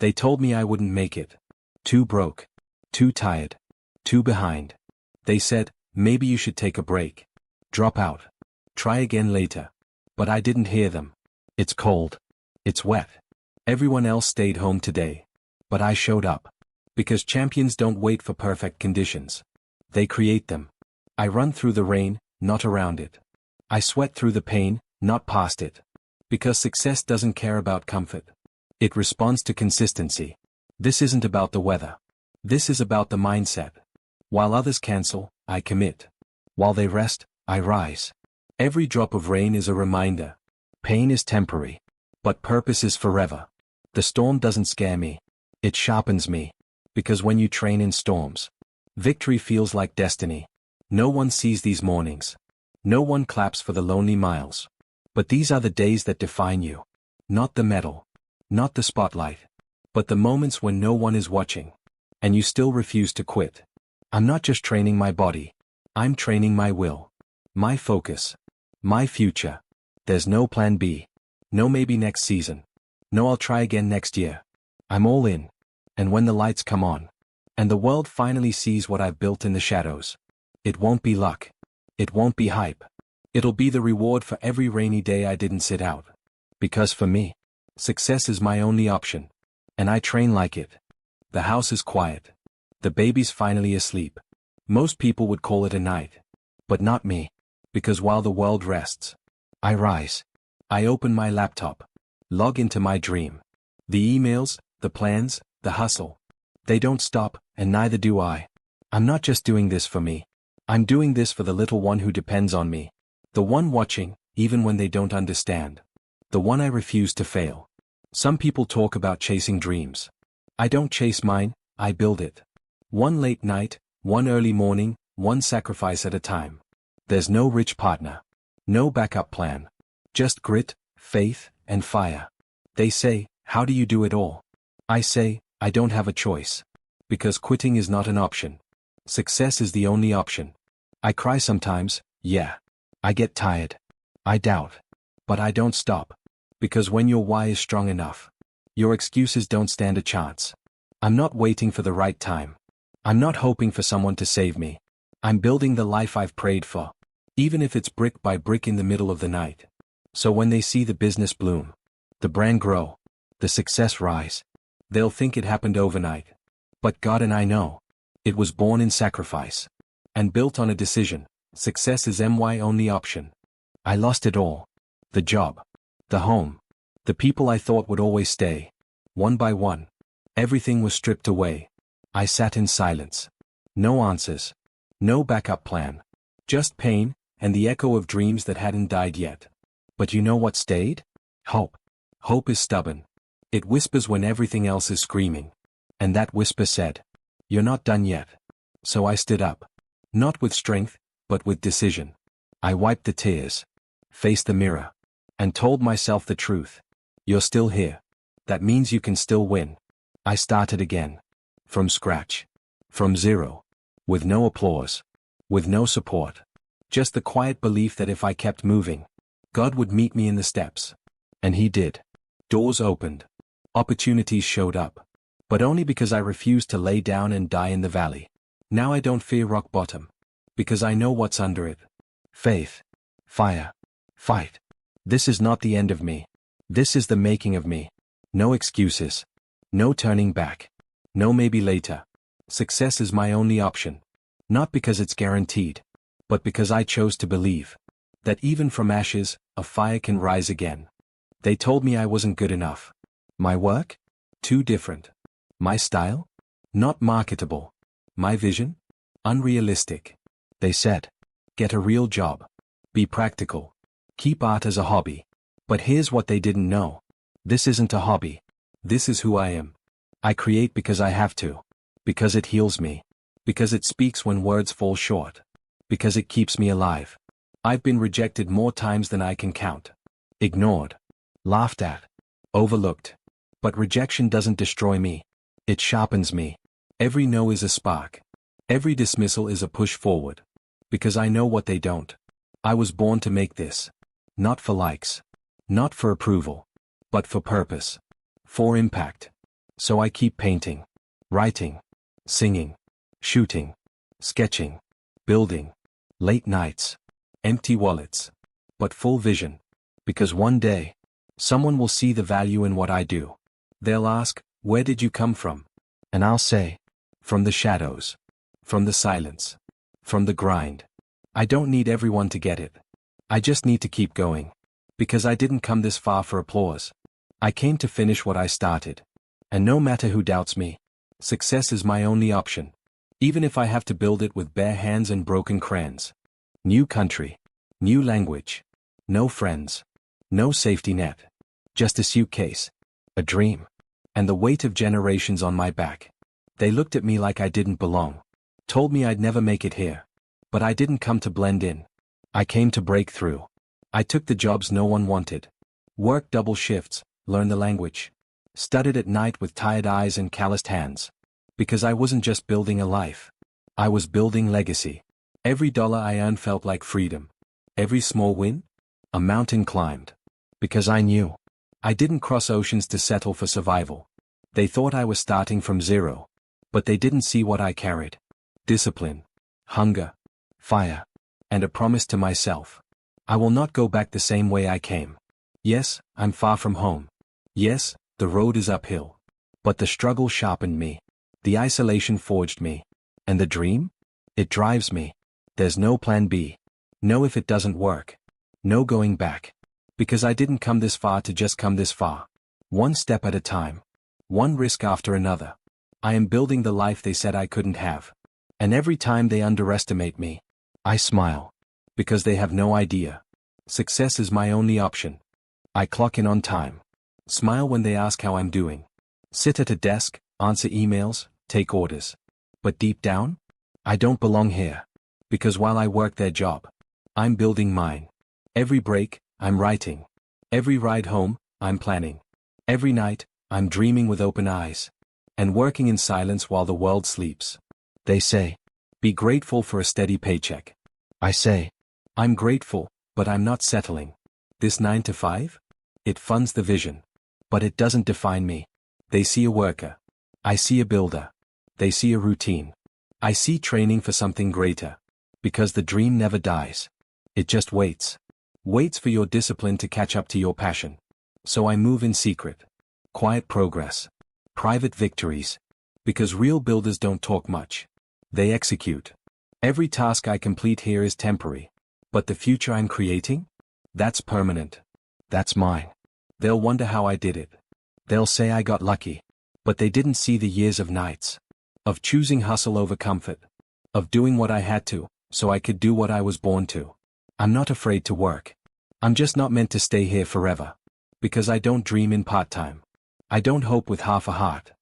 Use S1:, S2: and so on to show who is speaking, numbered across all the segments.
S1: They told me I wouldn't make it. Too broke. Too tired. Too behind. They said, maybe you should take a break. Drop out. Try again later. But I didn't hear them. It's cold. It's wet. Everyone else stayed home today. But I showed up. Because champions don't wait for perfect conditions. They create them. I run through the rain, not around it. I sweat through the pain, not past it. Because success doesn't care about comfort. It responds to consistency. This isn't about the weather. This is about the mindset. While others cancel, I commit. While they rest, I rise. Every drop of rain is a reminder. Pain is temporary. But purpose is forever. The storm doesn't scare me. It sharpens me. Because when you train in storms, victory feels like destiny. No one sees these mornings. No one claps for the lonely miles. But these are the days that define you. Not the medal. Not the spotlight. But the moments when no one is watching. And you still refuse to quit. I'm not just training my body. I'm training my will. My focus. My future. There's no plan B. No maybe next season. No I'll try again next year. I'm all in. And when the lights come on, and the world finally sees what I've built in the shadows, it won't be luck. It won't be hype. It'll be the reward for every rainy day I didn't sit out. Because for me, success is my only option. And I train like it. The house is quiet. The baby's finally asleep. Most people would call it a night. But not me. Because while the world rests, I rise. I open my laptop. Log into my dream. The emails, the plans, the hustle. They don't stop, and neither do I. I'm not just doing this for me. I'm doing this for the little one who depends on me. The one watching, even when they don't understand. The one I refuse to fail. Some people talk about chasing dreams. I don't chase mine, I build it. One late night, one early morning, one sacrifice at a time. There's no rich partner. No backup plan. Just grit, faith, and fire. They say, how do you do it all? I say, I don't have a choice. Because quitting is not an option. Success is the only option. I cry sometimes, yeah. I get tired. I doubt. But I don't stop. Because when your why is strong enough, your excuses don't stand a chance. I'm not waiting for the right time. I'm not hoping for someone to save me. I'm building the life I've prayed for. Even if it's brick by brick in the middle of the night. So when they see the business bloom, the brand grow, the success rise, they'll think it happened overnight. But God and I know. It was born in sacrifice. And built on a decision. Success is my only option. I lost it all. The job. The home. The people I thought would always stay. One by one. Everything was stripped away. I sat in silence. No answers. No backup plan. Just pain, and the echo of dreams that hadn't died yet. But you know what stayed? Hope. Hope is stubborn. It whispers when everything else is screaming. And that whisper said, you're not done yet. So I stood up. Not with strength, but with decision. I wiped the tears. Faced the mirror. And told myself the truth. You're still here. That means you can still win. I started again. From scratch. From zero. With no applause. With no support. Just the quiet belief that if I kept moving, God would meet me in the steps. And He did. Doors opened. Opportunities showed up. But only because I refused to lay down and die in the valley. Now I don't fear rock bottom. Because I know what's under it. Faith. Fire. Fight. This is not the end of me. This is the making of me. No excuses. No turning back. No maybe later. Success is my only option. Not because it's guaranteed. But because I chose to believe. That even from ashes, a fire can rise again. They told me I wasn't good enough. My work? Too different. My style? Not marketable. My vision? Unrealistic. They said, get a real job. Be practical. Keep art as a hobby. But here's what they didn't know. This isn't a hobby. This is who I am. I create because I have to. Because it heals me. Because it speaks when words fall short. Because it keeps me alive. I've been rejected more times than I can count. Ignored. Laughed at. Overlooked. But rejection doesn't destroy me. It sharpens me. Every no is a spark. Every dismissal is a push forward. Because I know what they don't. I was born to make this. Not for likes. Not for approval. But for purpose. For impact. So I keep painting, writing, singing, shooting, sketching, building, late nights, empty wallets, but full vision. Because one day, someone will see the value in what I do. They'll ask, where did you come from? And I'll say, from the shadows, from the silence, from the grind. I don't need everyone to get it. I just need to keep going. Because I didn't come this far for applause. I came to finish what I started. And no matter who doubts me, success is my only option. Even if I have to build it with bare hands and broken crayons. New country, new language, no friends, no safety net. Just a suitcase, a dream, and the weight of generations on my back. They looked at me like I didn't belong. Told me I'd never make it here. But I didn't come to blend in. I came to break through. I took the jobs no one wanted. Worked double shifts, learned the language. Studied at night with tired eyes and calloused hands. Because I wasn't just building a life. I was building legacy. Every dollar I earned felt like freedom. Every small win? A mountain climbed. Because I knew. I didn't cross oceans to settle for survival. They thought I was starting from zero. But they didn't see what I carried. Discipline, hunger, fire, and a promise to myself. I will not go back the same way I came. Yes, I'm far from home. Yes, the road is uphill. But the struggle sharpened me. The isolation forged me. And the dream? It drives me. There's no plan B. No if it doesn't work. No going back. Because I didn't come this far to just come this far. One step at a time. One risk after another. I am building the life they said I couldn't have. And every time they underestimate me, I smile. Because they have no idea. Success is my only option. I clock in on time. Smile when they ask how I'm doing. Sit at a desk, answer emails, take orders. But deep down, I don't belong here. Because while I work their job, I'm building mine. Every break, I'm writing. Every ride home, I'm planning. Every night, I'm dreaming with open eyes. And working in silence while the world sleeps. They say, be grateful for a steady paycheck. I say, I'm grateful, but I'm not settling. This 9 to 5? It funds the vision. But it doesn't define me. They see a worker. I see a builder. They see a routine. I see training for something greater. Because the dream never dies. It just waits. Waits for your discipline to catch up to your passion. So I move in secret. Quiet progress. Private victories. Because real builders don't talk much. They execute. Every task I complete here is temporary. But the future I'm creating? That's permanent. That's mine. They'll wonder how I did it. They'll say I got lucky. But they didn't see the years of nights. Of choosing hustle over comfort. Of doing what I had to, so I could do what I was born to. I'm not afraid to work. I'm just not meant to stay here forever. Because I don't dream in part-time. I don't hope with half a heart.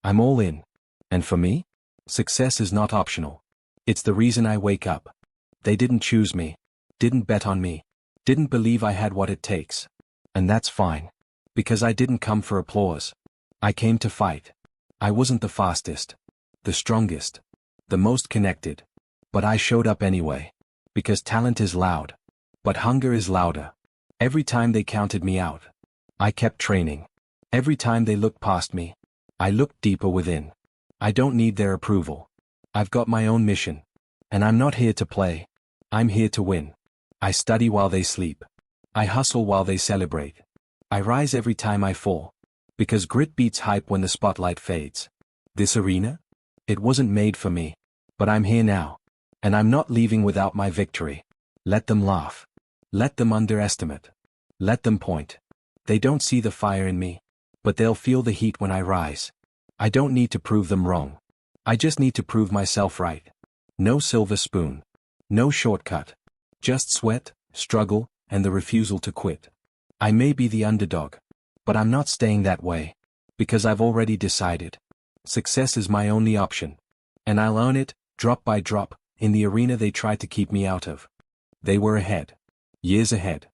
S1: I'm all in. And for me, success is not optional. It's the reason I wake up. They didn't choose me. Didn't bet on me. Didn't believe I had what it takes. And that's fine. Because I didn't come for applause. I came to fight. I wasn't the fastest. The strongest. The most connected. But I showed up anyway. Because talent is loud. But hunger is louder. Every time they counted me out, I kept training. Every time they looked past me, I looked deeper within. I don't need their approval. I've got my own mission. And I'm not here to play. I'm here to win. I study while they sleep. I hustle while they celebrate. I rise every time I fall. Because grit beats hype when the spotlight fades. This arena? It wasn't made for me. But I'm here now. And I'm not leaving without my victory. Let them laugh. Let them underestimate. Let them point. They don't see the fire in me. But they'll feel the heat when I rise. I don't need to prove them wrong. I just need to prove myself right. No silver spoon. No shortcut. Just sweat, struggle, and the refusal to quit. I may be the underdog. But I'm not staying that way. Because I've already decided. Success is my only option. And I'll earn it, drop by drop, in the arena they tried to keep me out of. They were ahead. Years ahead.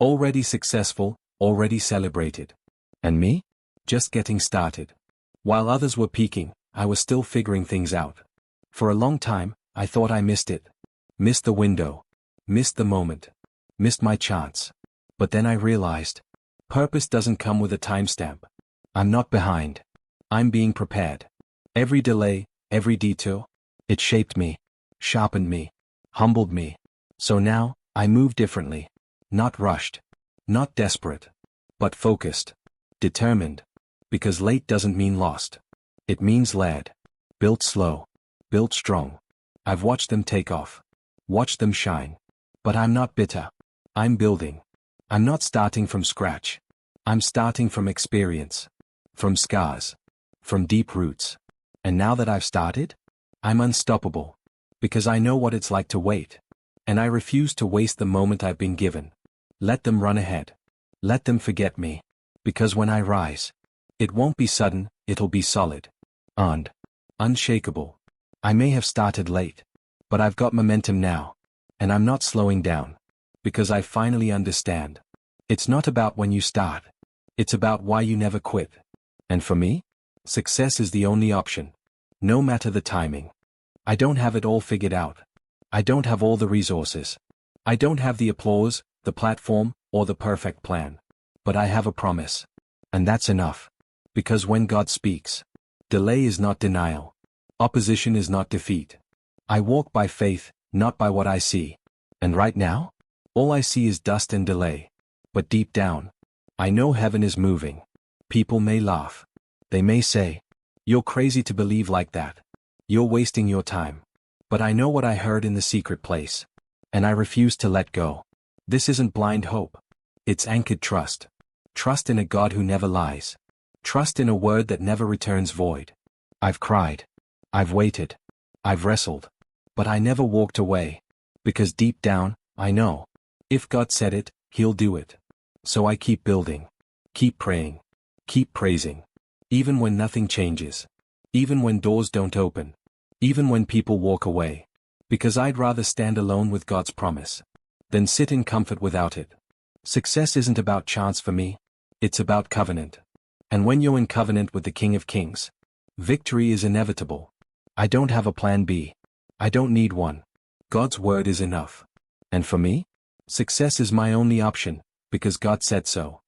S1: Already successful, already celebrated. And me? Just getting started. While others were peaking, I was still figuring things out. For a long time, I thought I missed it. Missed the window. Missed the moment. Missed my chance. But then I realized. Purpose doesn't come with a timestamp. I'm not behind. I'm being prepared. Every delay, every detour, it shaped me, sharpened me, humbled me. So now, I move differently. Not rushed. Not desperate. But focused. Determined. Because late doesn't mean lost. It means led. Built slow. Built strong. I've watched them take off. Watched them shine. But I'm not bitter. I'm building. I'm not starting from scratch. I'm starting from experience. From scars. From deep roots. And now that I've started, I'm unstoppable. Because I know what it's like to wait. And I refuse to waste the moment I've been given. Let them run ahead. Let them forget me. Because when I rise, it won't be sudden, it'll be solid. And unshakable. I may have started late, but I've got momentum now. And I'm not slowing down. Because I finally understand. It's not about when you start. It's about why you never quit. And for me, success is the only option. No matter the timing. I don't have it all figured out. I don't have all the resources. I don't have the applause, the platform, or the perfect plan. But I have a promise. And that's enough. Because when God speaks, delay is not denial. Opposition is not defeat. I walk by faith, not by what I see. And right now, all I see is dust and delay. But deep down, I know heaven is moving. People may laugh. They may say, "You're crazy to believe like that. You're wasting your time." But I know what I heard in the secret place. And I refuse to let go. This isn't blind hope. It's anchored trust. Trust in a God who never lies. Trust in a word that never returns void. I've cried. I've waited. I've wrestled. But I never walked away. Because deep down, I know. If God said it, He'll do it. So I keep building. Keep praying. Keep praising. Even when nothing changes. Even when doors don't open. Even when people walk away. Because I'd rather stand alone with God's promise than sit in comfort without it. Success isn't about chance for me. It's about covenant. And when you're in covenant with the King of Kings, victory is inevitable. I don't have a plan B. I don't need one. God's word is enough. And for me, success is my only option, because God said so.